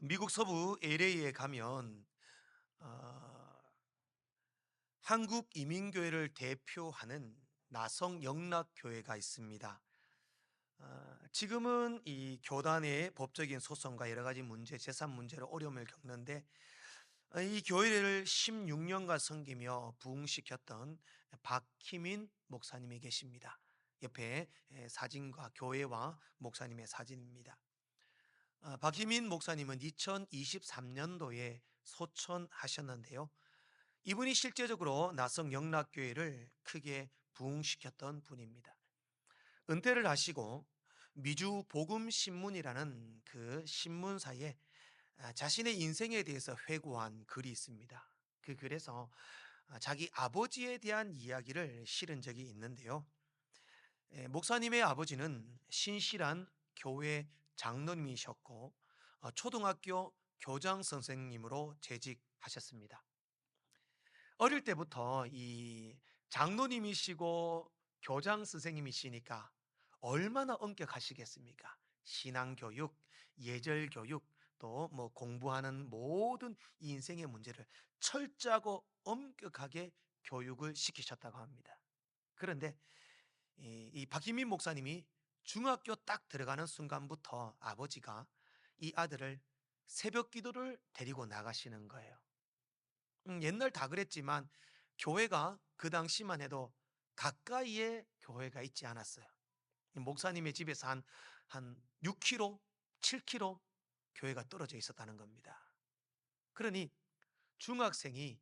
미국 서부 LA에 가면 어, 한국 이민교회를 대표하는 나성 영락교회가 있습니다. 지금은 이 교단의 법적인 소송과 여러 가지 문제, 재산 문제로 어려움을 겪는데 이 교회를 16년간 섬기며 부흥시켰던 박희민 목사님이 계십니다. 옆에 사진과 교회와 목사님의 사진입니다. 박희민 목사님은 2023년도에 소천하셨는데요. 이분이 실제적으로 나성 영락교회를 크게 부흥시켰던 분입니다. 은퇴를 하시고 미주 복음 신문이라는 그 신문사에 자신의 인생에 대해서 회고한 글이 있습니다. 그 글에서 자기 아버지에 대한 이야기를 실은 적이 있는데요. 목사님의 아버지는 신실한 교회 장로님이셨고 초등학교 교장 선생님으로 재직하셨습니다. 어릴 때부터 이 장로님이시고 교장 선생님이시니까 얼마나 엄격하시겠습니까? 신앙교육, 예절교육, 또 뭐 공부하는 모든 인생의 문제를 철저하고 엄격하게 교육을 시키셨다고 합니다. 그런데 이 박희민 목사님이 중학교 딱 들어가는 순간부터 아버지가 이 아들을 새벽 기도를 데리고 나가시는 거예요. 옛날 다 그랬지만 교회가 그 당시만 해도 가까이에 교회가 있지 않았어요. 목사님의 집에서 한 6km, 7km 교회가 떨어져 있었다는 겁니다. 그러니 중학생이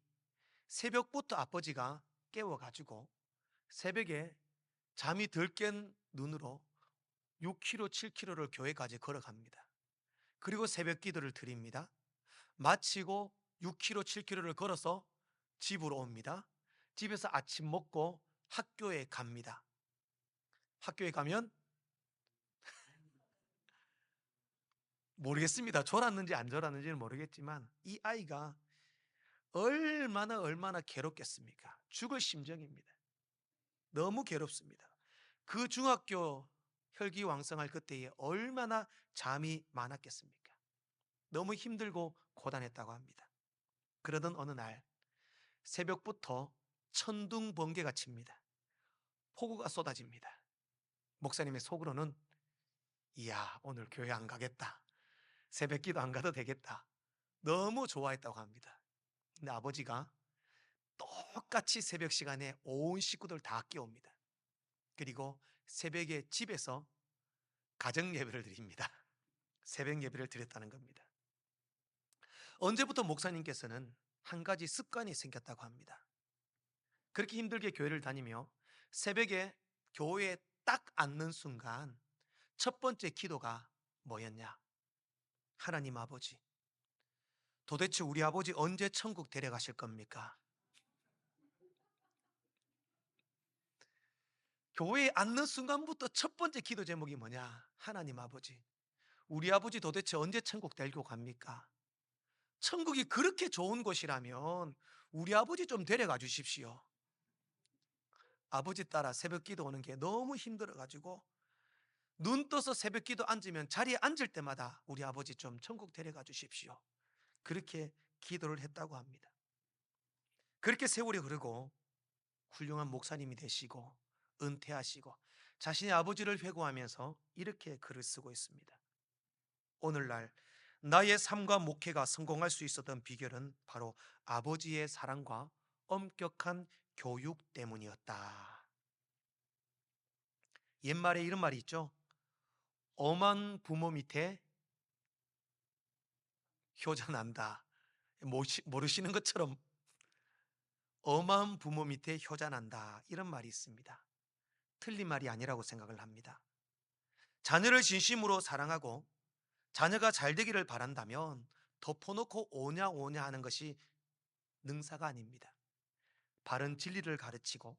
새벽부터 아버지가 깨워가지고 새벽에 잠이 덜 깬 눈으로 6km, 7km를 교회까지 걸어갑니다. 그리고 새벽 기도를 드립니다. 마치고 6km, 7km를 걸어서 집으로 옵니다. 집에서 아침 먹고 학교에 갑니다. 학교에 가면 모르겠습니다. 졸았는지 안 졸았는지는 모르겠지만 이 아이가 얼마나 괴롭겠습니까? 죽을 심정입니다. 너무 괴롭습니다. 그 중학교 혈기왕성할 그때에 얼마나 잠이 많았겠습니까? 너무 힘들고 고단했다고 합니다. 그러던 어느 날 새벽부터 천둥 번개가 칩니다. 폭우가 쏟아집니다. 목사님의 속으로는 이야, 오늘 교회 안 가겠다. 새벽 기도 안 가도 되겠다. 너무 좋아했다고 합니다. 근데 아버지가 똑같이 새벽 시간에 온 식구들 다 깨웁니다. 그리고 새벽에 집에서 가정 예배를 드립니다. 새벽 예배를 드렸다는 겁니다. 언제부터 목사님께서는 한 가지 습관이 생겼다고 합니다. 그렇게 힘들게 교회를 다니며 새벽에 교회에 딱 앉는 순간 첫 번째 기도가 뭐였냐? 하나님 아버지, 도대체 우리 아버지 언제 천국 데려가실 겁니까? 교회에 앉는 순간부터 첫 번째 기도 제목이 뭐냐? 하나님 아버지, 우리 아버지 도대체 언제 천국 데리고 갑니까? 천국이 그렇게 좋은 곳이라면 우리 아버지 좀 데려가 주십시오. 아버지 따라 새벽 기도 오는 게 너무 힘들어가지고 눈 떠서 새벽 기도 앉으면 자리에 앉을 때마다 우리 아버지 좀 천국 데려가 주십시오. 그렇게 기도를 했다고 합니다. 그렇게 세월이 흐르고 훌륭한 목사님이 되시고 은퇴하시고 자신의 아버지를 회고하면서 이렇게 글을 쓰고 있습니다. 오늘날 나의 삶과 목회가 성공할 수 있었던 비결은 바로 아버지의 사랑과 엄격한 교육 때문이었다. 옛말에 이런 말이 있죠. 엄한 부모 밑에 효자 난다. 모르시는 것처럼 엄한 부모 밑에 효자 난다. 이런 말이 있습니다. 틀린 말이 아니라고 생각을 합니다. 자녀를 진심으로 사랑하고 자녀가 잘 되기를 바란다면 덮어놓고 오냐 오냐 하는 것이 능사가 아닙니다. 바른 진리를 가르치고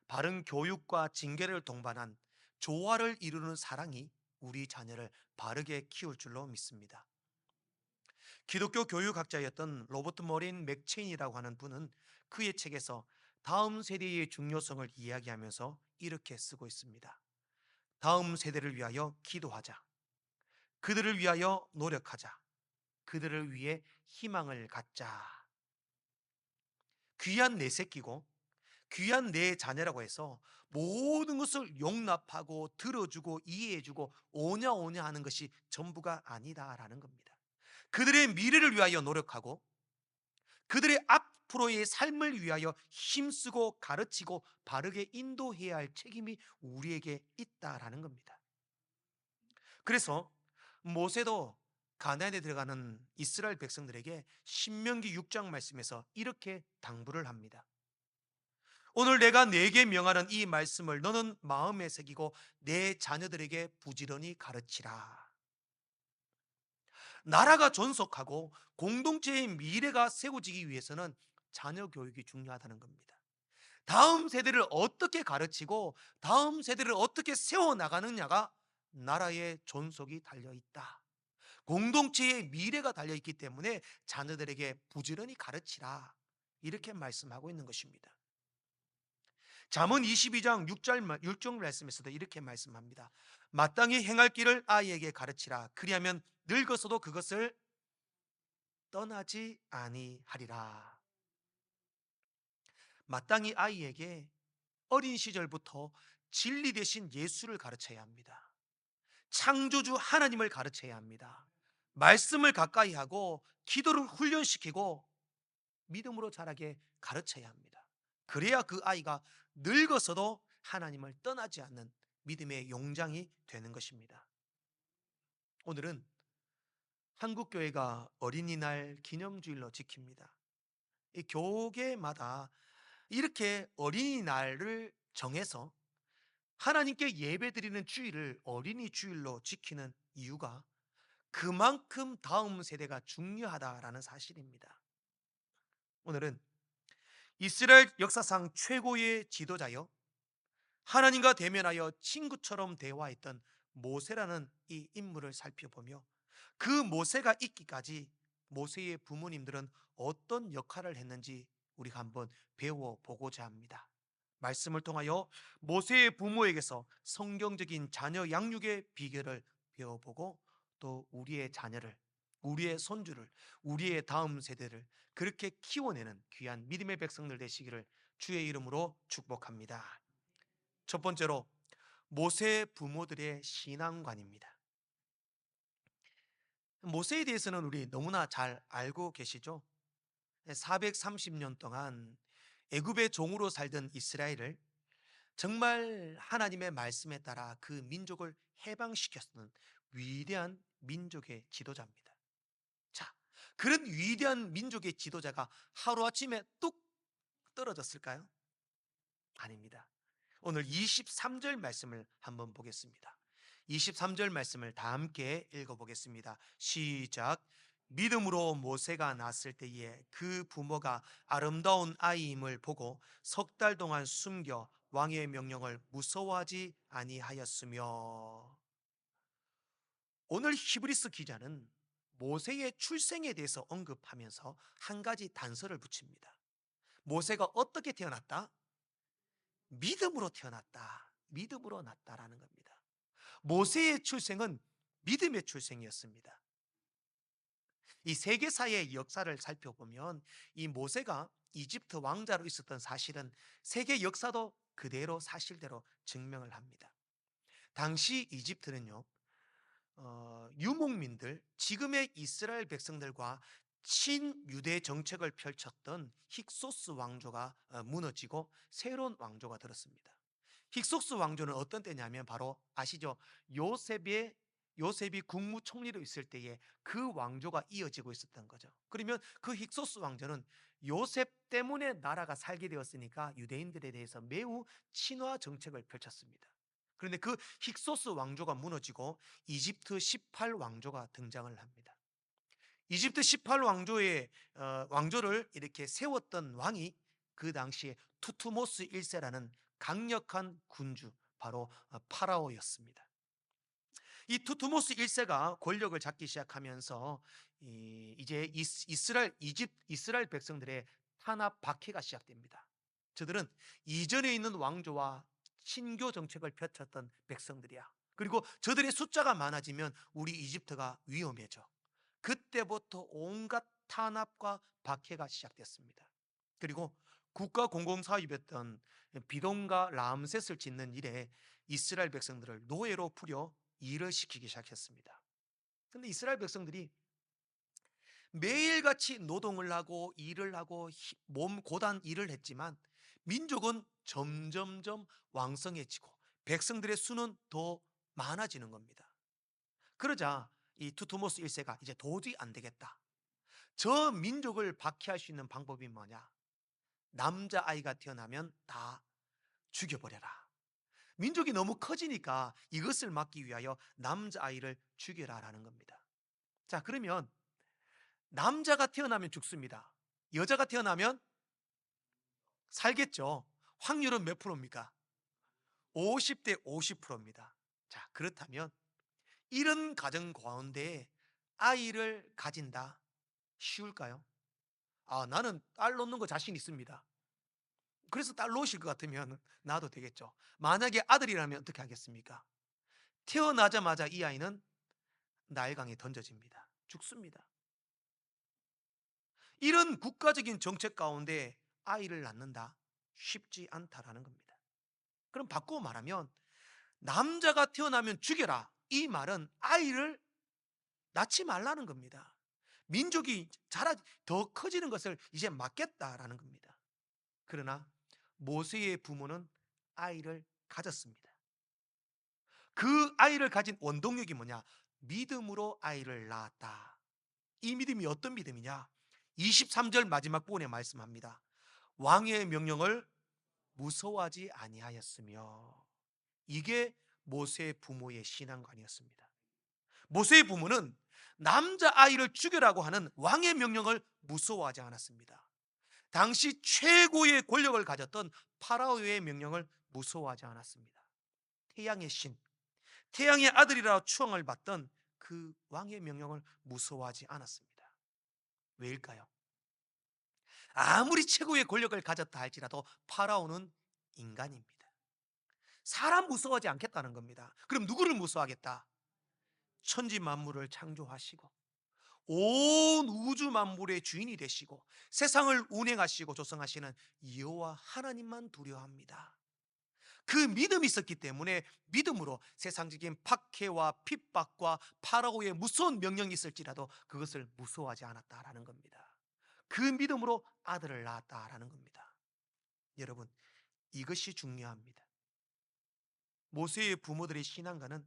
바른 교육과 징계를 동반한 조화를 이루는 사랑이 우리 자녀를 바르게 키울 줄로 믿습니다. 기독교 교육학자였던 로버트 머린 맥체인이라고 하는 분은 그의 책에서 다음 세대의 중요성을 이야기하면서 이렇게 쓰고 있습니다. 다음 세대를 위하여 기도하자. 그들을 위하여 노력하자. 그들을 위해 희망을 갖자. 귀한 내 새끼고 귀한 내 자녀라고 해서 모든 것을 용납하고 들어주고 이해해주고 오냐 오냐 하는 것이 전부가 아니다라는 겁니다. 그들의 미래를 위하여 노력하고 그들의 앞으로의 삶을 위하여 힘쓰고 가르치고 바르게 인도해야 할 책임이 우리에게 있다라는 겁니다. 그래서 모세도 가나안에 들어가는 이스라엘 백성들에게 신명기 6장 말씀에서 이렇게 당부를 합니다. 오늘 내가 네게 명하는 이 말씀을 너는 마음에 새기고 내 자녀들에게 부지런히 가르치라. 나라가 존속하고 공동체의 미래가 세워지기 위해서는 자녀 교육이 중요하다는 겁니다. 다음 세대를 어떻게 가르치고 다음 세대를 어떻게 세워나가느냐가 나라의 존속이 달려있다. 공동체의 미래가 달려있기 때문에 자녀들에게 부지런히 가르치라. 이렇게 말씀하고 있는 것입니다. 잠언 22장 6절 말씀에서도 이렇게 말씀합니다. 마땅히 행할 길을 아이에게 가르치라. 그리하면 늙어서도 그것을 떠나지 아니하리라. 마땅히 아이에게 어린 시절부터 진리 대신 예수를 가르쳐야 합니다. 창조주 하나님을 가르쳐야 합니다. 말씀을 가까이 하고 기도를 훈련시키고 믿음으로 자라게 가르쳐야 합니다. 그래야 그 아이가 늙어서도 하나님을 떠나지 않는 믿음의 용장이 되는 것입니다. 오늘은 한국교회가 어린이날 기념주일로 지킵니다. 이 교계마다 이렇게 어린이날을 정해서 하나님께 예배드리는 주일을 어린이 주일로 지키는 이유가 그만큼 다음 세대가 중요하다라는 사실입니다. 오늘은 이스라엘 역사상 최고의 지도자여 하나님과 대면하여 친구처럼 대화했던 모세라는 이 인물을 살펴보며 그 모세가 있기까지 모세의 부모님들은 어떤 역할을 했는지 우리가 한번 배워보고자 합니다. 말씀을 통하여 모세의 부모에게서 성경적인 자녀 양육의 비결을 배워보고 또 우리의 자녀를, 우리의 손주를, 우리의 다음 세대를 그렇게 키워내는 귀한 믿음의 백성들 되시기를 주의 이름으로 축복합니다. 첫 번째로 모세 부모들의 신앙관입니다. 모세에 대해서는 우리 너무나 잘 알고 계시죠? 430년 동안 애굽의 종으로 살던 이스라엘을 정말 하나님의 말씀에 따라 그 민족을 해방시켰던 위대한 민족의 지도자입니다. 자, 그런 위대한 민족의 지도자가 하루아침에 뚝 떨어졌을까요? 아닙니다. 오늘 23절 말씀을 한번 보겠습니다. 23절 말씀을 다 함께 읽어보겠습니다. 시작. 믿음으로 모세가 낳았을 때에 그 부모가 아름다운 아이임을 보고 석 달 동안 숨겨 왕의 명령을 무서워하지 아니하였으며. 오늘 히브리서 기자는 모세의 출생에 대해서 언급하면서 한 가지 단서를 붙입니다. 모세가 어떻게 태어났다? 믿음으로 태어났다. 믿음으로 났다라는 겁니다. 모세의 출생은 믿음의 출생이었습니다. 이 세계사의 역사를 살펴보면 이 모세가 이집트 왕자로 있었던 사실은 세계 역사도 그대로 사실대로 증명을 합니다. 당시 이집트는요, 유목민들, 지금의 이스라엘 백성들과 친유대 정책을 펼쳤던 힉소스 왕조가 무너지고 새로운 왕조가 들었습니다. 힉소스 왕조는 어떤 때냐면 바로 아시죠? 요셉이 국무총리로 있을 때에 그 왕조가 이어지고 있었던 거죠. 그러면 그 힉소스 왕조는 요셉 때문에 나라가 살게 되었으니까 유대인들에 대해서 매우 친화 정책을 펼쳤습니다. 그런데 그 힉소스 왕조가 무너지고 이집트 18왕조가 등장을 합니다. 이집트 18왕조의 왕조를 이렇게 세웠던 왕이 그 당시에 투투모스 1세라는 강력한 군주, 바로 파라오였습니다. 이 투투모스 1세가 권력을 잡기 시작하면서 이제 이스라엘 백성들의 탄압 박해가 시작됩니다. 저들은 이전에 있는 왕조와 신교 정책을 펼쳤던 백성들이야. 그리고 저들의 숫자가 많아지면 우리 이집트가 위험해져. 그때부터 온갖 탄압과 박해가 시작됐습니다. 그리고 국가 공공사업이었던 비동과 라암셋을 짓는 일에 이스라엘 백성들을 노예로 풀여 일을 시키기 시작했습니다. 그런데 이스라엘 백성들이 매일같이 노동을 하고 일을 하고 몸 고단 일을 했지만 민족은 점점점 왕성해지고 백성들의 수는 더 많아지는 겁니다. 그러자 이 투투모스 1세가 이제 도저히 안 되겠다. 저 민족을 박해할 수 있는 방법이 뭐냐? 남자아이가 태어나면 다 죽여버려라. 민족이 너무 커지니까 이것을 막기 위하여 남자아이를 죽여라라는 겁니다. 자, 그러면 남자가 태어나면 죽습니다. 여자가 태어나면 살겠죠. 확률은 몇 프로입니까? 50대 50%입니다. 자, 그렇다면 이런 가정 가운데 아이를 가진다. 쉬울까요? 나는 딸 놓는 거 자신 있습니다. 그래서 딸 놓으실 것 같으면 낳아도 되겠죠. 만약에 아들이라면 어떻게 하겠습니까? 태어나자마자 이 아이는 나일강에 던져집니다. 죽습니다. 이런 국가적인 정책 가운데 아이를 낳는다? 쉽지 않다라는 겁니다. 그럼 바꾸어 말하면 남자가 태어나면 죽여라. 이 말은 아이를 낳지 말라는 겁니다. 민족이 더 커지는 것을 이제 막겠다라는 겁니다. 그러나 모세의 부모는 아이를 가졌습니다. 그 아이를 가진 원동력이 뭐냐? 믿음으로 아이를 낳았다. 이 믿음이 어떤 믿음이냐? 23절 마지막 부분에 말씀합니다. 왕의 명령을 무서워하지 아니하였으며. 이게 모세 부모의 신앙관이었습니다. 모세의 부모는 남자아이를 죽여라고 하는 왕의 명령을 무서워하지 않았습니다. 당시 최고의 권력을 가졌던 파라오의 명령을 무서워하지 않았습니다. 태양의 신, 태양의 아들이라 추앙을 받던 그 왕의 명령을 무서워하지 않았습니다. 왜일까요? 아무리 최고의 권력을 가졌다 할지라도 파라오는 인간입니다. 사람 무서워하지 않겠다는 겁니다. 그럼 누구를 무서워하겠다? 천지 만물을 창조하시고 온 우주 만물의 주인이 되시고 세상을 운행하시고 조성하시는 여호와 하나님만 두려워합니다. 그 믿음이 있었기 때문에 믿음으로 세상적인 박해와 핍박과 파라오의 무서운 명령이 있을지라도 그것을 무서워하지 않았다라는 겁니다. 그 믿음으로 아들을 낳았다라는 겁니다. 여러분, 이것이 중요합니다. 모세의 부모들의 신앙가는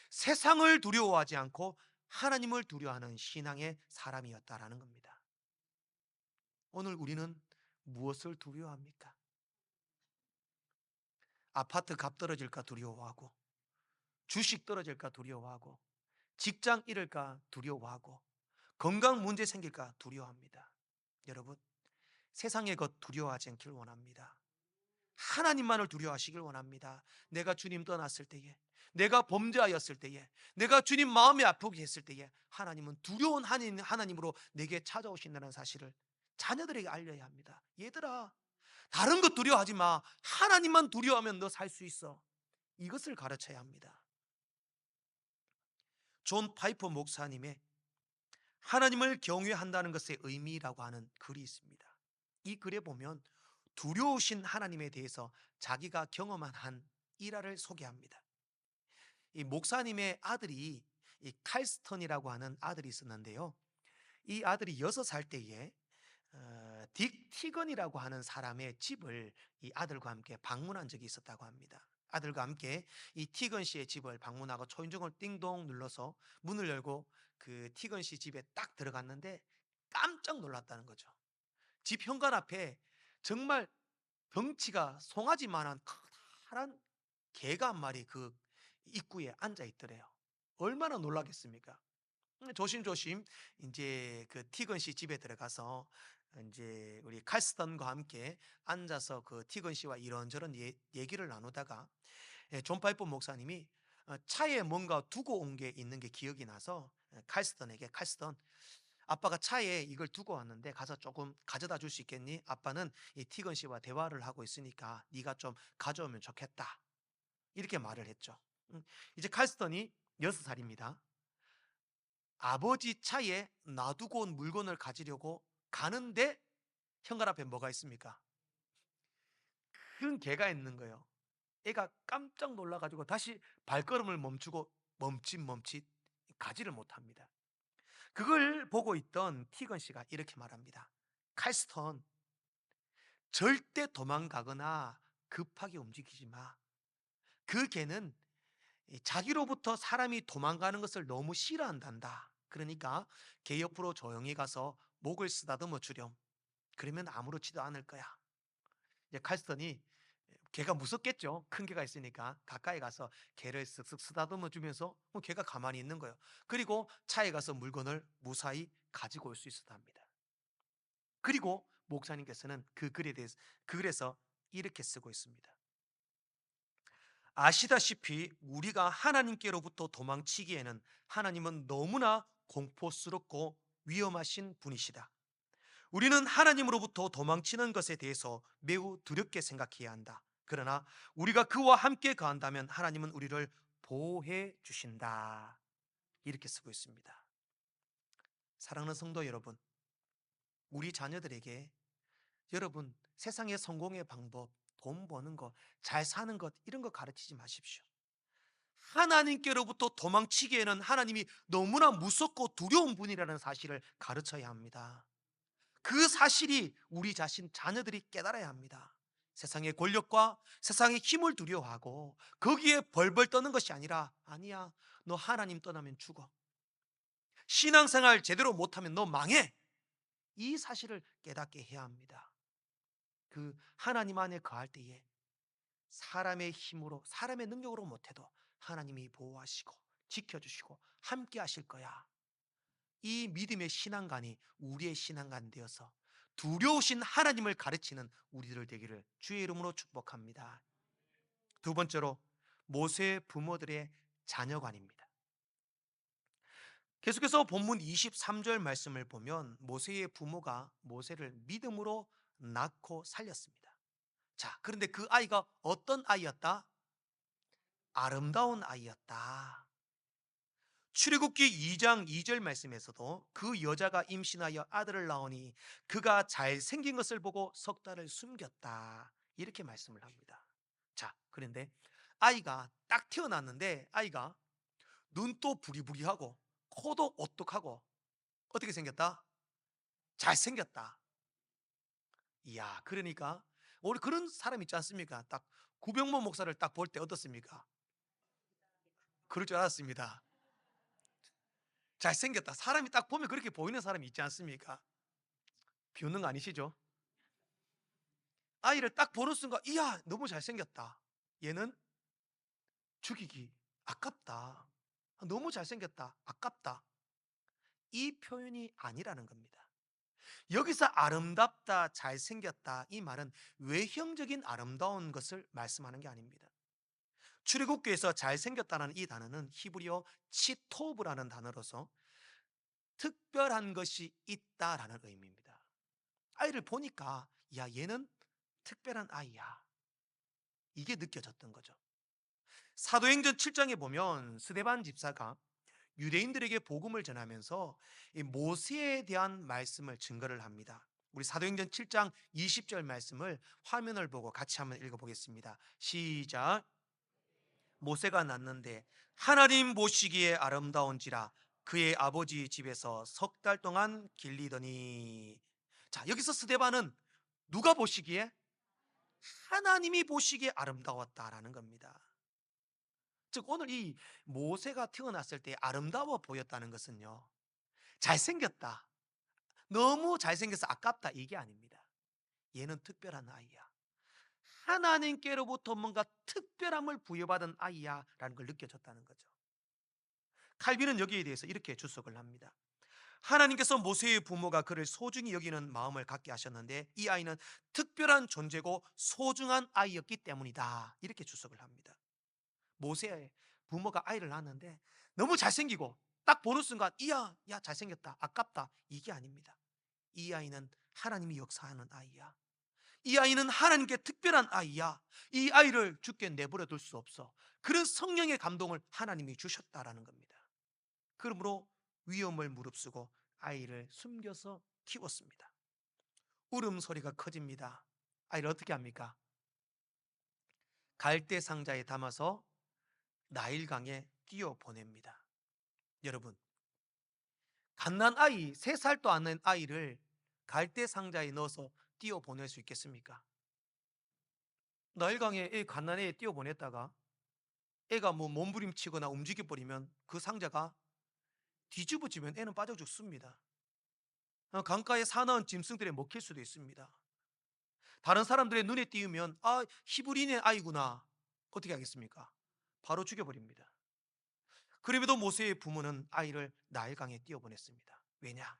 세상을 두려워하지 않고 하나님을 두려워하는 신앙의 사람이었다라는 겁니다. 오늘 우리는 무엇을 두려워합니까? 아파트 값 떨어질까 두려워하고, 주식 떨어질까 두려워하고, 직장 잃을까 두려워하고, 건강 문제 생길까 두려워합니다. 여러분, 세상의 것 두려워하지 않기를 원합니다. 하나님만을 두려워하시길 원합니다. 내가 주님 떠났을 때에, 내가 범죄하였을 때에, 내가 주님 마음이 아프게 했을 때에 하나님은 두려운 하나님으로 내게 찾아오신다는 사실을 자녀들에게 알려야 합니다. 얘들아, 다른 것 두려워하지 마. 하나님만 두려워하면 너 살 수 있어. 이것을 가르쳐야 합니다. 존 파이퍼 목사님의 하나님을 경외한다는 것의 의미라고 하는 글이 있습니다. 이 글에 보면 두려우신 하나님에 대해서 자기가 경험한 한 일화를 소개합니다. 이 목사님의 아들이 이 칼스턴이라고 하는 아들이 있었는데요. 이 아들이 6살 때에 딕 티건이라고 하는 사람의 집을 이 아들과 함께 방문한 적이 있었다고 합니다. 아들과 함께 이 티건 씨의 집을 방문하고 초인종을 띵동 눌러서 문을 열고 그 티건 씨 집에 딱 들어갔는데 깜짝 놀랐다는 거죠. 집 현관 앞에 정말 덩치가 송아지만한 커다란 개가 한 마리 그 입구에 앉아 있더래요. 얼마나 놀라겠습니까? 조심조심 이제 그 티건 씨 집에 들어가서 이제 우리 칼스턴과 함께 앉아서 그 티건 씨와 이런저런 얘기를 나누다가 존 파이퍼 목사님이 차에 뭔가 두고 온 게 있는 게 기억이 나서 칼스턴에게 칼스턴 아빠가 차에 이걸 두고 왔는데 가서 조금 가져다 줄 수 있겠니? 아빠는 이 티건 씨와 대화를 하고 있으니까 네가 좀 가져오면 좋겠다. 이렇게 말을 했죠. 이제 칼스턴이 6살입니다. 아버지 차에 놔두고 온 물건을 가지려고 가는데 현관 앞에 뭐가 있습니까? 큰 개가 있는 거예요. 애가 깜짝 놀라가지고 다시 발걸음을 멈추고 멈칫멈칫 가지를 못합니다. 그걸 보고 있던 티건 씨가 이렇게 말합니다. 칼스턴, 절대 도망가거나 급하게 움직이지 마. 그 개는 자기로부터 사람이 도망가는 것을 너무 싫어한단다. 그러니까 개 옆으로 조용히 가서 목을 쓰다듬어 주렴. 그러면 아무렇지도 않을 거야. 이제 칼스턴이 개가 무섭겠죠. 큰 개가 있으니까 가까이 가서 개를 쓱쓱 쓰다듬어 주면서 개가 가만히 있는 거예요. 그리고 차에 가서 물건을 무사히 가지고 올 수 있었다 합니다. 그리고 목사님께서는 그 글에 대해서 그 글에서 이렇게 쓰고 있습니다. 아시다시피 우리가 하나님께로부터 도망치기에는 하나님은 너무나 공포스럽고 위험하신 분이시다. 우리는 하나님으로부터 도망치는 것에 대해서 매우 두렵게 생각해야 한다. 그러나 우리가 그와 함께 가한다면 하나님은 우리를 보호해 주신다. 이렇게 쓰고 있습니다. 사랑하는 성도 여러분, 우리 자녀들에게 여러분 세상의 성공의 방법, 돈 버는 것, 잘 사는 것 이런 거 가르치지 마십시오. 하나님께로부터 도망치기에는 하나님이 너무나 무섭고 두려운 분이라는 사실을 가르쳐야 합니다. 그 사실이 우리 자신 자녀들이 깨달아야 합니다. 세상의 권력과 세상의 힘을 두려워하고 거기에 벌벌 떠는 것이 아니라 아니야, 너 하나님 떠나면 죽어. 신앙생활 제대로 못하면 너 망해. 이 사실을 깨닫게 해야 합니다. 그 하나님 안에 거할 때에 사람의 힘으로 사람의 능력으로 못해도 하나님이 보호하시고 지켜주시고 함께 하실 거야. 이 믿음의 신앙관이 우리의 신앙관 되어서 두려우신 하나님을 가르치는 우리들 되기를 주의 이름으로 축복합니다. 두 번째로 모세 부모들의 자녀관입니다. 계속해서 본문 23절 말씀을 보면 모세의 부모가 모세를 믿음으로 낳고 살렸습니다. 자, 그런데 그 아이가 어떤 아이였다? 아름다운 아이였다. 출애굽기 2장 2절 말씀에서도 그 여자가 임신하여 아들을 낳으니 그가 잘생긴 것을 보고 석 달을 숨겼다. 이렇게 말씀을 합니다. 자, 그런데 아이가 딱 태어났는데 아이가 눈도 부리부리하고 코도 오똑하고 어떻게 생겼다? 잘생겼다. 이야, 그러니까 우리 그런 사람 있지 않습니까? 딱 구병모 목사를 딱 볼 때 어떻습니까? 그럴 줄 알았습니다. 잘생겼다. 사람이 딱 보면 그렇게 보이는 사람이 있지 않습니까? 비웃는 거 아니시죠? 아이를 딱 보는 순간 이야 너무 잘생겼다. 얘는 죽이기 아깝다. 너무 잘생겼다. 아깝다. 이 표현이 아니라는 겁니다. 여기서 아름답다, 잘생겼다 이 말은 외형적인 아름다운 것을 말씀하는 게 아닙니다. 출애굽기에서 잘생겼다는 이 단어는 히브리어 치토브라는 단어로서 특별한 것이 있다라는 의미입니다. 아이를 보니까 야 얘는 특별한 아이야. 이게 느껴졌던 거죠. 사도행전 7장에 보면 스데반 집사가 유대인들에게 복음을 전하면서 이 모세에 대한 말씀을 증거를 합니다. 우리 사도행전 7장 20절 말씀을 화면을 보고 같이 한번 읽어보겠습니다. 시작. 모세가 낳는데 하나님 보시기에 아름다운지라 그의 아버지 집에서 석 달 동안 길리더니. 자, 여기서 스데반은 누가 보시기에? 하나님이 보시기에 아름다웠다라는 겁니다. 즉 오늘 이 모세가 태어났을 때 아름다워 보였다는 것은요, 잘생겼다, 너무 잘생겨서 아깝다 이게 아닙니다. 얘는 특별한 아이야. 하나님께로부터 뭔가 특별함을 부여받은 아이야 라는 걸 느껴졌다는 거죠. 칼빈은 여기에 대해서 이렇게 주석을 합니다. 하나님께서 모세의 부모가 그를 소중히 여기는 마음을 갖게 하셨는데 이 아이는 특별한 존재고 소중한 아이였기 때문이다. 이렇게 주석을 합니다. 모세의 부모가 아이를 낳았는데 너무 잘생기고 딱 보는 순간 이야 야 잘생겼다 아깝다 이게 아닙니다. 이 아이는 하나님이 역사하는 아이야. 이 아이는 하나님께 특별한 아이야. 이 아이를 죽게 내버려 둘 수 없어. 그런 성령의 감동을 하나님이 주셨다라는 겁니다. 그러므로 위험을 무릅쓰고 아이를 숨겨서 키웠습니다. 울음소리가 커집니다. 아이를 어떻게 합니까? 갈대 상자에 담아서 나일강에 띄워 보냅니다. 여러분, 갓난 아이, 3살도 안 된 아이를 갈대 상자에 넣어서 띄워 보낼 수 있겠습니까? 나일강에 갓난 애 띄워 보냈다가 애가 뭐 몸부림치거나 움직여 버리면 그 상자가 뒤집어지면 애는 빠져 죽습니다. 강가에 사나운 짐승들에 먹힐 수도 있습니다. 다른 사람들의 눈에 띄우면 히브리인의 아이구나. 어떻게 하겠습니까? 바로 죽여버립니다. 그럼에도 모세의 부모는 아이를 나일강에 띄워보냈습니다. 왜냐?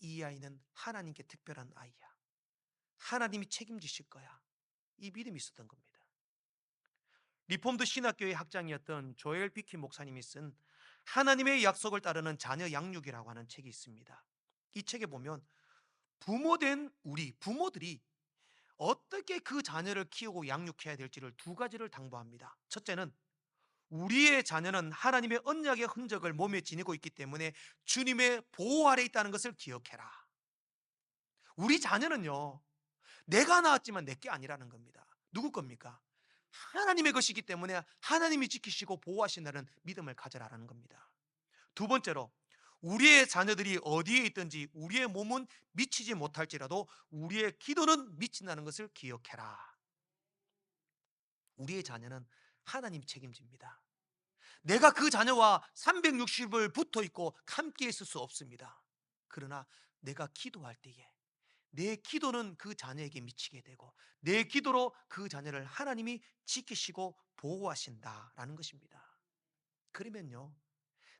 이 아이는 하나님께 특별한 아이야. 하나님이 책임지실 거야. 이 믿음이 있었던 겁니다. 리폼드 신학교의 학장이었던 조엘 비키 목사님이 쓴 하나님의 약속을 따르는 자녀 양육이라고 하는 책이 있습니다. 이 책에 보면 부모된 우리 부모들이 어떻게 그 자녀를 키우고 양육해야 될지를 2가지를 당부합니다. 첫째는 우리의 자녀는 하나님의 언약의 흔적을 몸에 지니고 있기 때문에 주님의 보호 아래 있다는 것을 기억해라. 우리 자녀는요, 내가 낳았지만 내게 아니라는 겁니다. 누구 겁니까? 하나님의 것이기 때문에 하나님이 지키시고 보호하신다는 믿음을 가져라라는 겁니다. 2번째로, 우리의 자녀들이 어디에 있든지 우리의 몸은 미치지 못할지라도 우리의 기도는 미친다는 것을 기억해라. 우리의 자녀는 하나님 책임집니다. 내가 그 자녀와 360을 붙어 있고 함께 있을 수 없습니다. 그러나 내가 기도할 때에 내 기도는 그 자녀에게 미치게 되고 내 기도로 그 자녀를 하나님이 지키시고 보호하신다라는 것입니다. 그러면요,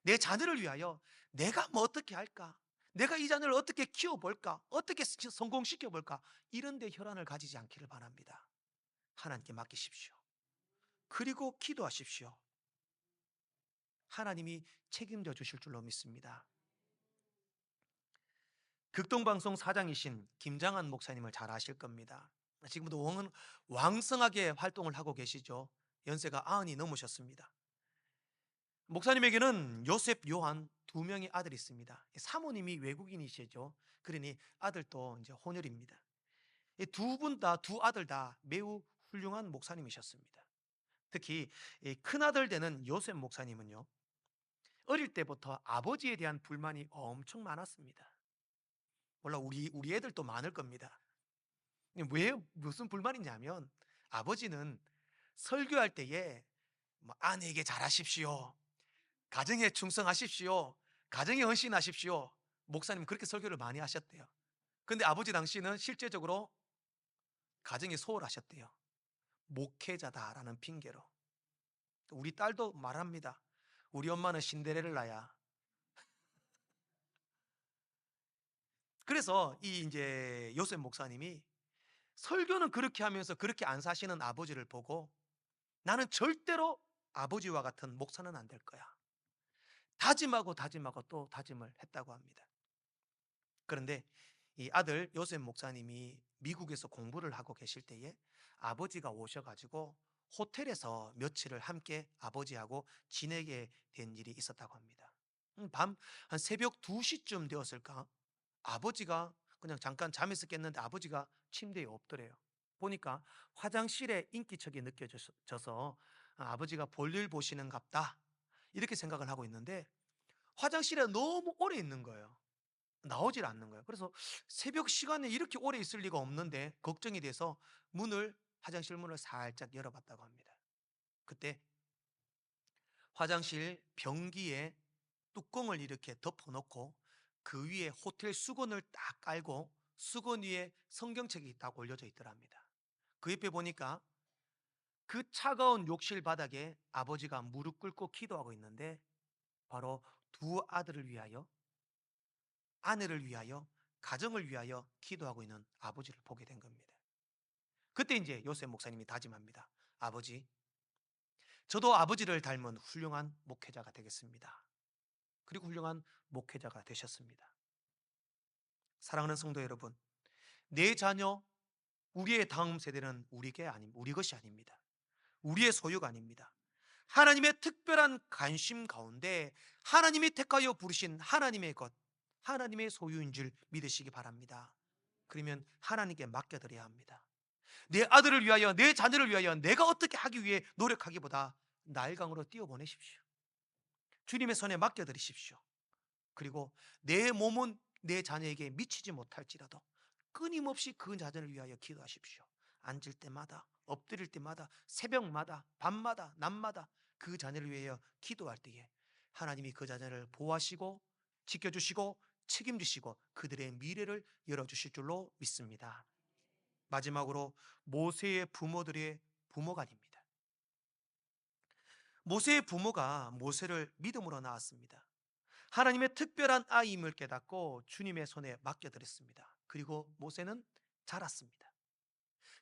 내 자녀를 위하여 내가 뭐 어떻게 할까? 내가 이 자녀를 어떻게 키워볼까? 어떻게 성공시켜볼까? 이런 데 혈안을 가지지 않기를 바랍니다. 하나님께 맡기십시오. 그리고 기도하십시오. 하나님이 책임져 주실 줄로 믿습니다. 극동방송 사장이신 김장한 목사님을 잘 아실 겁니다. 지금도 왕성하게 활동을 하고 계시죠. 연세가 90이 넘으셨습니다. 목사님에게는 요셉, 요한 2명의 아들이 있습니다. 사모님이 외국인이시죠. 그러니 아들도 이제 혼혈입니다. 두 아들 다 매우 훌륭한 목사님이셨습니다. 특히 큰 아들 되는 요셉 목사님은요, 어릴 때부터 아버지에 대한 불만이 엄청 많았습니다. 몰라, 우리 애들도 많을 겁니다. 왜 무슨 불만이냐면 아버지는 설교할 때에 뭐 아내에게 잘하십시오, 가정에 충성하십시오, 가정에 헌신하십시오. 목사님 그렇게 설교를 많이 하셨대요. 근데 아버지 당시는 실제적으로 가정에 소홀하셨대요. 목회자다라는 핑계로. 우리 딸도 말합니다. 우리 엄마는 신데렐라야. 그래서 이제 요셉 목사님이 설교는 그렇게 하면서 그렇게 안 사시는 아버지를 보고 나는 절대로 아버지와 같은 목사는 안 될 거야. 다짐하고 다짐하고 또 다짐을 했다고 합니다. 그런데 이 아들 요셉 목사님이 미국에서 공부를 하고 계실 때에 아버지가 오셔가지고 호텔에서 며칠을 함께 아버지하고 지내게 된 일이 있었다고 합니다. 밤 한 새벽 2시쯤 되었을까? 아버지가 그냥 잠깐 잠에서 깼는데 아버지가 침대에 없더래요. 보니까 화장실에 인기척이 느껴져서 아버지가 볼일 보시는갑다 이렇게 생각을 하고 있는데 화장실에 너무 오래 있는 거예요. 나오질 않는 거예요. 그래서 새벽 시간에 이렇게 오래 있을 리가 없는데 걱정이 돼서 화장실 문을 살짝 열어봤다고 합니다. 그때 화장실 변기에 뚜껑을 이렇게 덮어놓고 그 위에 호텔 수건을 딱 깔고 수건 위에 성경책이 딱 올려져 있더랍니다. 그 옆에 보니까 그 차가운 욕실 바닥에 아버지가 무릎 꿇고 기도하고 있는데 바로 2아들을 위하여, 아내를 위하여, 가정을 위하여 기도하고 있는 아버지를 보게 된 겁니다. 그때 이제 요셉 목사님이 다짐합니다. 아버지, 저도 아버지를 닮은 훌륭한 목회자가 되겠습니다. 그리고 훌륭한 목회자가 되셨습니다. 사랑하는 성도 여러분, 내 자녀, 우리의 다음 세대는 우리 것이 아닙니다. 우리의 소유가 아닙니다. 하나님의 특별한 관심 가운데 하나님이 택하여 부르신 하나님의 것, 하나님의 소유인 줄 믿으시기 바랍니다. 그러면 하나님께 맡겨드려야 합니다. 내 아들을 위하여, 내 자녀를 위하여 내가 어떻게 하기 위해 노력하기보다 나일강으로 띄워보내십시오. 주님의 손에 맡겨드리십시오. 그리고 내 몸은 내 자녀에게 미치지 못할지라도 끊임없이 그 자녀를 위하여 기도하십시오. 앉을 때마다, 엎드릴 때마다, 새벽마다, 밤마다, 낮마다 그 자녀를 위하여 기도할 때에 하나님이 그 자녀를 보호하시고 지켜주시고 책임지시고 그들의 미래를 열어주실 줄로 믿습니다. 마지막으로 모세의 부모들의 부모간입니다. 모세의 부모가 모세를 믿음으로 낳았습니다. 하나님의 특별한 아이임을 깨닫고 주님의 손에 맡겨드렸습니다. 그리고 모세는 자랐습니다.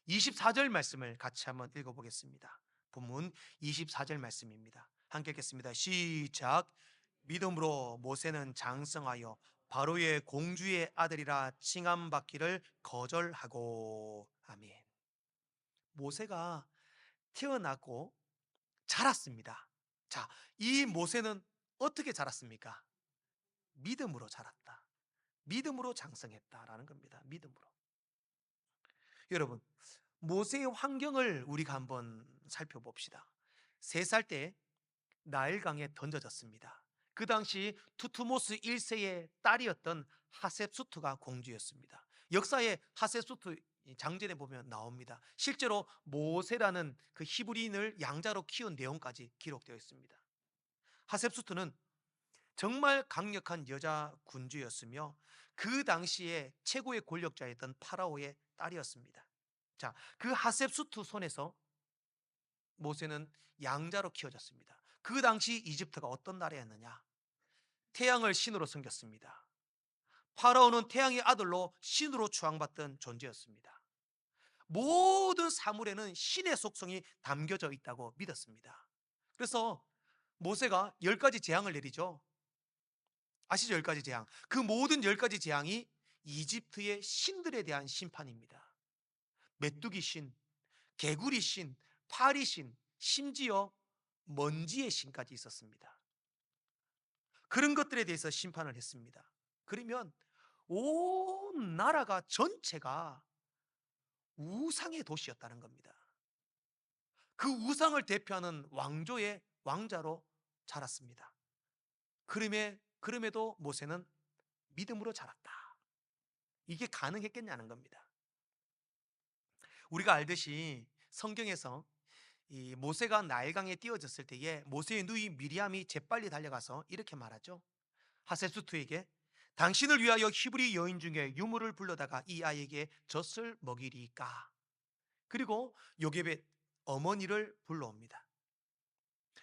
24절 말씀을 같이 한번 읽어보겠습니다. 본문 24절 말씀입니다. 함께 읽겠습니다. 시작. 믿음으로 모세는 장성하여 바로의 공주의 아들이라 칭함받기를 거절하고. 아멘. 모세가 태어났고 자랐습니다. 자, 이 모세는 어떻게 자랐습니까? 믿음으로 자랐다. 믿음으로 장성했다라는 겁니다. 믿음으로. 여러분, 모세의 환경을 우리가 한번 살펴봅시다. 3살 때 나일강에 던져졌습니다. 그 당시 투투모스 1세의 딸이었던 하셉수트가 공주였습니다. 역사에 하셉수트 장전에 보면 나옵니다. 실제로 모세라는 그 히브리인을 양자로 키운 내용까지 기록되어 있습니다. 하셉수트는 정말 강력한 여자 군주였으며 그 당시에 최고의 권력자였던 파라오의 딸이었습니다. 자, 그 하셉수트 손에서 모세는 양자로 키워졌습니다. 그 당시 이집트가 어떤 나라였느냐? 태양을 신으로 섬겼습니다. 파라오는 태양의 아들로 신으로 추앙받던 존재였습니다. 모든 사물에는 신의 속성이 담겨져 있다고 믿었습니다. 그래서 모세가 10가지 재앙을 내리죠. 아시죠? 10가지 재앙. 그 모든 10가지 재앙이 이집트의 신들에 대한 심판입니다. 메뚜기 신, 개구리 신, 파리 신, 심지어 먼지의 신까지 있었습니다. 그런 것들에 대해서 심판을 했습니다. 그러면 온 나라가 전체가 우상의 도시였다는 겁니다. 그 우상을 대표하는 왕조의 왕자로 자랐습니다. 그럼에도 모세는 믿음으로 자랐다. 이게 가능했겠냐는 겁니다. 우리가 알듯이 성경에서 이 모세가 나일강에 띄워졌을 때에 모세의 누이 미리암이 재빨리 달려가서 이렇게 말하죠. 하셉수트에게 당신을 위하여 히브리 여인 중에 유물을 불러다가 이 아이에게 젖을 먹이리까. 그리고 요게벳 어머니를 불러옵니다.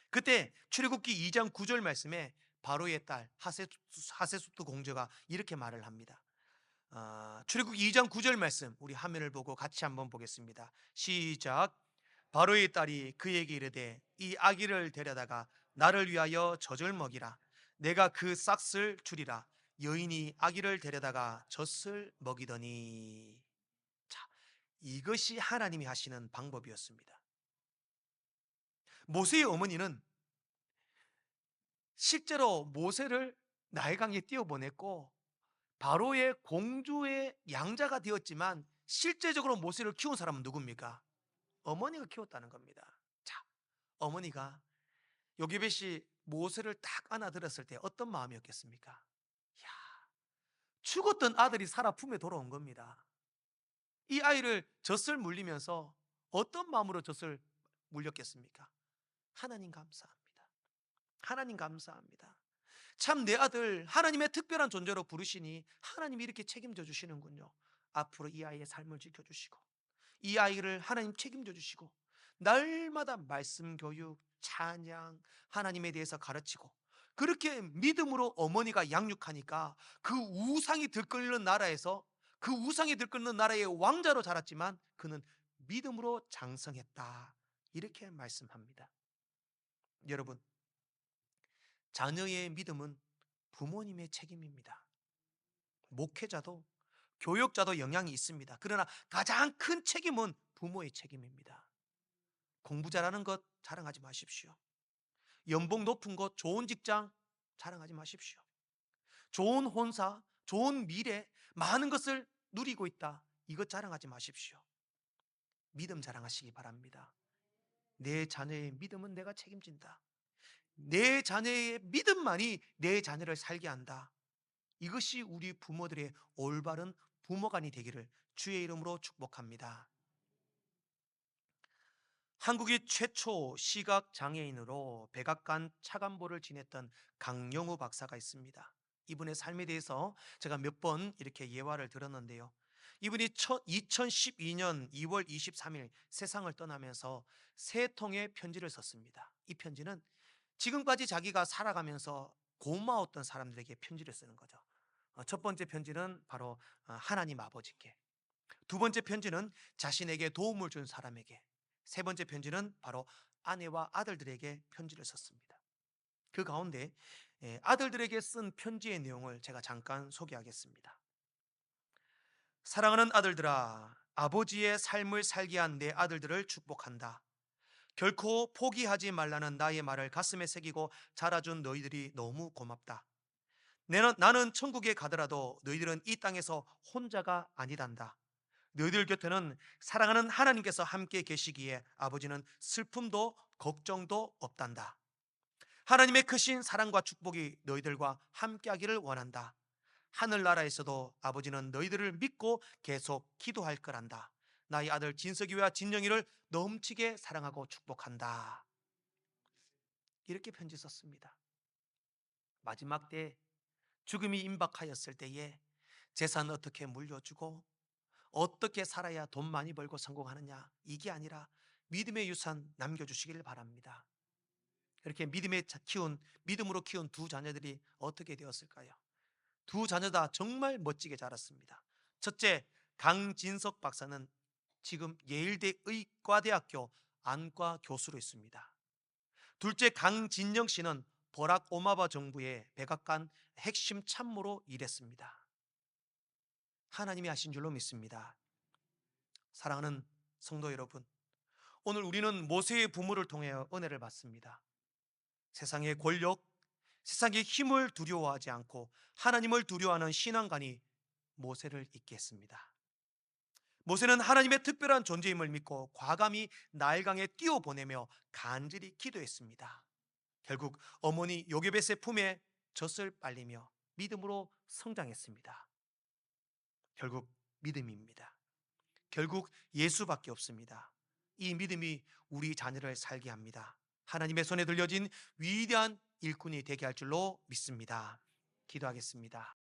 그때 출애굽기 2장 9절 말씀에 바로의 딸 하세수트 공주가 이렇게 말을 합니다. 출애굽기 2장 9절 말씀 우리 화면을 보고 같이 한번 보겠습니다. 시작. 바로의 딸이 그에게 이르되 이 아기를 데려다가 나를 위하여 젖을 먹이라. 내가 그 싹을 주리라. 여인이 아기를 데려다가 젖을 먹이더니. 자, 이것이 하나님이 하시는 방법이었습니다. 모세의 어머니는 실제로 모세를 나일강에 띄워보냈고 바로의 공주의 양자가 되었지만 실제적으로 모세를 키운 사람은 누굽니까? 어머니가 키웠다는 겁니다. 자, 어머니가 요게벳이 모세를 딱 안아들었을 때 어떤 마음이었겠습니까? 야, 죽었던 아들이 살아 품에 돌아온 겁니다. 이 아이를 젖을 물리면서 어떤 마음으로 젖을 물렸겠습니까? 하나님 감사합니다. 하나님 감사합니다. 참 내 아들 하나님의 특별한 존재로 부르시니 하나님이 이렇게 책임져 주시는군요. 앞으로 이 아이의 삶을 지켜주시고 이 아이를 하나님 책임져 주시고 날마다 말씀 교육, 찬양, 하나님에 대해서 가르치고 그렇게 믿음으로 어머니가 양육하니까 그 우상이 들끓는 나라에서 그 우상이 들끓는 나라의 왕자로 자랐지만 그는 믿음으로 장성했다. 이렇게 말씀합니다. 여러분, 자녀의 믿음은 부모님의 책임입니다. 목회자도 교육자도 영향이 있습니다. 그러나 가장 큰 책임은 부모의 책임입니다. 공부 잘하는 것 자랑하지 마십시오. 연봉 높은 것, 좋은 직장 자랑하지 마십시오. 좋은 혼사, 좋은 미래, 많은 것을 누리고 있다. 이것 자랑하지 마십시오. 믿음 자랑하시기 바랍니다. 내 자녀의 믿음은 내가 책임진다. 내 자녀의 믿음만이 내 자녀를 살게 한다. 이것이 우리 부모들의 올바른 부모관이 되기를 주의 이름으로 축복합니다. 한국의 최초 시각 장애인으로 백악관 차관보를 지냈던 강영우 박사가 있습니다. 이분의 삶에 대해서 제가 몇 번 이렇게 예화를 들었는데요. 이분이 2012년 2월 23일 세상을 떠나면서 세 통의 편지를 썼습니다. 이 편지는 지금까지 자기가 살아가면서 고마웠던 사람들에게 편지를 쓰는 거죠. 첫 번째 편지는 바로 하나님 아버지께, 두 번째 편지는 자신에게 도움을 준 사람에게, 세 번째 편지는 바로 아내와 아들들에게 편지를 썼습니다. 그 가운데 아들들에게 쓴 편지의 내용을 제가 잠깐 소개하겠습니다. 사랑하는 아들들아, 아버지의 삶을 살게 한 내 아들들을 축복한다. 결코 포기하지 말라는 나의 말을 가슴에 새기고 자라준 너희들이 너무 고맙다. 나는 천국에 가더라도 너희들은 이 땅에서 혼자가 아니단다. 너희들 곁에는 사랑하는 하나님께서 함께 계시기에 아버지는 슬픔도 걱정도 없단다. 하나님의 크신 사랑과 축복이 너희들과 함께하기를 원한다. 하늘나라에서도 아버지는 너희들을 믿고 계속 기도할 거란다. 나의 아들 진석이와 진영이를 넘치게 사랑하고 축복한다. 이렇게 편지 썼습니다. 마지막 때 죽음이 임박하였을 때에 재산 어떻게 물려주고 어떻게 살아야 돈 많이 벌고 성공하느냐, 이게 아니라 믿음의 유산 남겨주시기를 바랍니다. 이렇게 믿음으로 키운 두 자녀들이 어떻게 되었을까요? 두 자녀 다 정말 멋지게 자랐습니다. 첫째, 강진석 박사는 지금 예일대 의과대학교 안과 교수로 있습니다. 둘째, 강진영 씨는 버락 오바마 정부의 백악관 핵심 참모로 일했습니다. 하나님이 하신 줄로 믿습니다. 사랑하는 성도 여러분, 오늘 우리는 모세의 부모를 통해 은혜를 받습니다. 세상의 권력, 세상의 힘을 두려워하지 않고 하나님을 두려워하는 신앙관이 모세를 잇게 했습니다. 모세는 하나님의 특별한 존재임을 믿고 과감히 나일강에 뛰어보내며 간절히 기도했습니다. 결국 어머니 요게벳의 품에 젖을 빨리며 믿음으로 성장했습니다. 결국 믿음입니다. 결국 예수밖에 없습니다. 이 믿음이 우리 자녀를 살게 합니다. 하나님의 손에 들려진 위대한 일꾼이 되게 할 줄로 믿습니다. 기도하겠습니다.